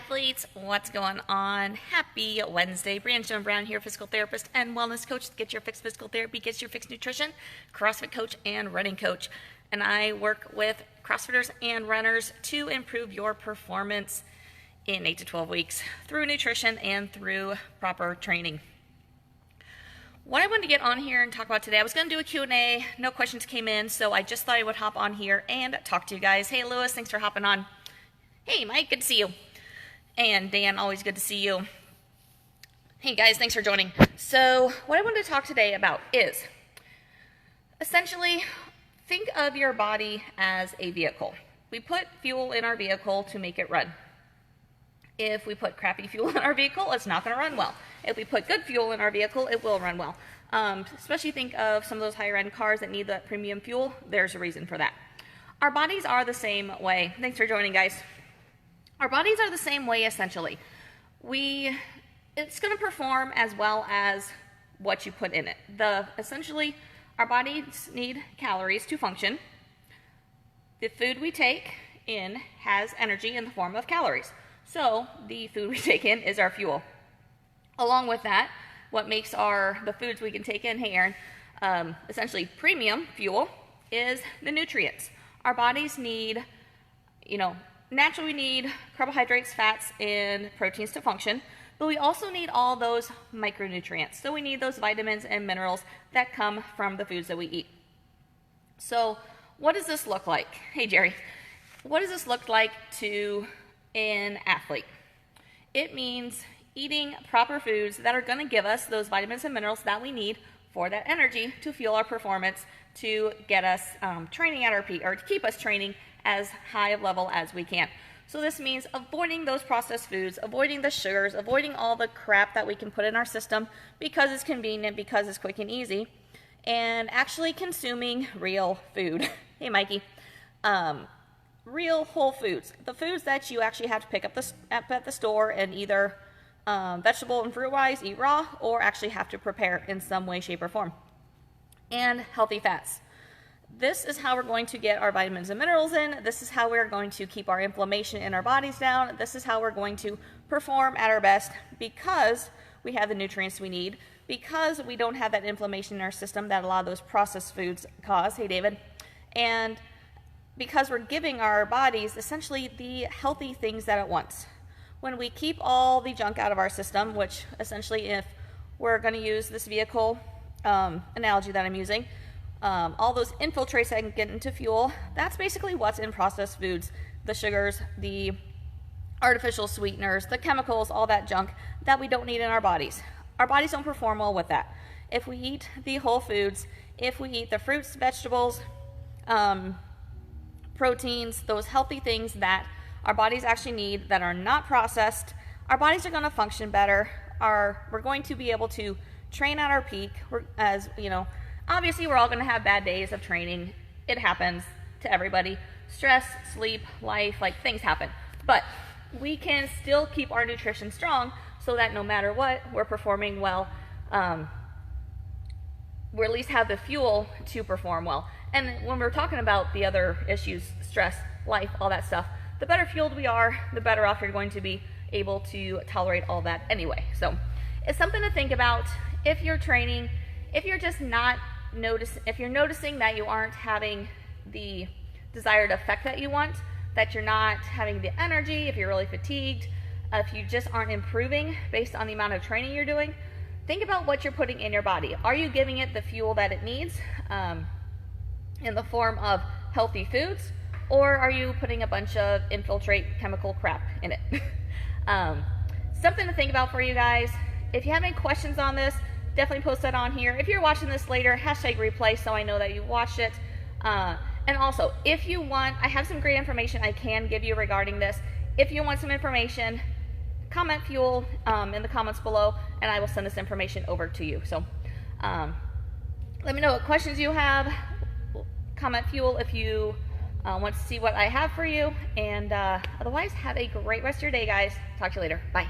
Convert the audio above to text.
athletes, what's going on? Happy Wednesday. Brianna Brown here, physical therapist and wellness coach. Get your fixed physical therapy, get your fixed nutrition, CrossFit coach and running coach. And I work with CrossFitters and runners to improve your performance in 8 to 12 weeks through nutrition and through proper training. What I wanted to get on here and talk about today, I was going to do a Q&A. No questions came in, so I just thought I would hop on here and talk to you guys. Hey, Lewis, thanks for hopping on. Hey, Mike, good to see you. And Dan, always good to see you. Hey, guys, thanks for joining. So what I wanted to talk today about is essentially think of your body as a vehicle. We put fuel in our vehicle to make it run. If we put crappy fuel in our vehicle, it's not going to run well. If we put good fuel in our vehicle, it will run well. Especially think of some of those higher end cars that need that premium fuel. There's a reason for that. Our bodies are the same way. Thanks for joining, guys. Our bodies are the same way, essentially. It's going to perform as well as what you put in it. Essentially, our bodies need calories to function. The food we take in has energy in the form of calories. So the food we take in is our fuel. Along with that, what makes the foods we can take in, hey Aaron, essentially premium fuel is the nutrients. Our bodies need, naturally we need carbohydrates, fats, and proteins to function, but we also need all those micronutrients. So we need those vitamins and minerals that come from the foods that we eat. So what does this look like? Hey Jerry, what does this look like to an athlete? It means eating proper foods that are going to give us those vitamins and minerals that we need for that energy to fuel our performance, to get us training at our peak, or to keep us training as high of level as we can. So this means avoiding those processed foods, avoiding the sugars, avoiding all the crap that we can put in our system because it's convenient, because it's quick and easy, and actually consuming real food. Hey Mikey. Real whole foods, the foods that you actually have to pick up at the store and either vegetable and fruit wise eat raw, or actually have to prepare in some way, shape, or form. And healthy fats. This is how we're going to get our vitamins and minerals in. This is how we're going to keep our inflammation in our bodies down. This is how we're going to perform at our best, because we have the nutrients we need, because we don't have that inflammation in our system that a lot of those processed foods cause. Hey David. And because we're giving our bodies essentially the healthy things that it wants. When we keep all the junk out of our system, which essentially, if we're going to use this vehicle analogy that I'm using, all those infiltrates that can get into fuel, that's basically what's in processed foods. The sugars, the artificial sweeteners, the chemicals, all that junk that we don't need in our bodies. Our bodies don't perform well with that. If we eat the whole foods, if we eat the fruits, vegetables, proteins, those healthy things that our bodies actually need that are not processed, our bodies are going to function better. We're going to be able to train at our peak. Obviously we're all going to have bad days of training. It happens to everybody. Stress, sleep, life, things happen. But we can still keep our nutrition strong so that no matter what, we're performing well. We at least have the fuel to perform well. And when we're talking about the other issues, stress, life, all that stuff, the better fueled we are, the better off you're going to be able to tolerate all that anyway. So it's something to think about if you're training, if you're noticing that you aren't having the desired effect that you want, that you're not having the energy, if you're really fatigued, if you just aren't improving based on the amount of training you're doing, think about what you're putting in your body. Are you giving it the fuel that it needs? In the form of healthy foods, or are you putting a bunch of infiltrate chemical crap in it? Something to think about for you guys. If you have any questions on this, definitely post that on here. If you're watching this later, #replay so I know that you watched it. And also, if you want, I have some great information I can give you regarding this. If you want some information, comment fuel in the comments below, and I will send this information over to you. So let me know what questions you have. Comment fuel if you want to see what I have for you. And otherwise, have a great rest of your day, guys. Talk to you later. Bye.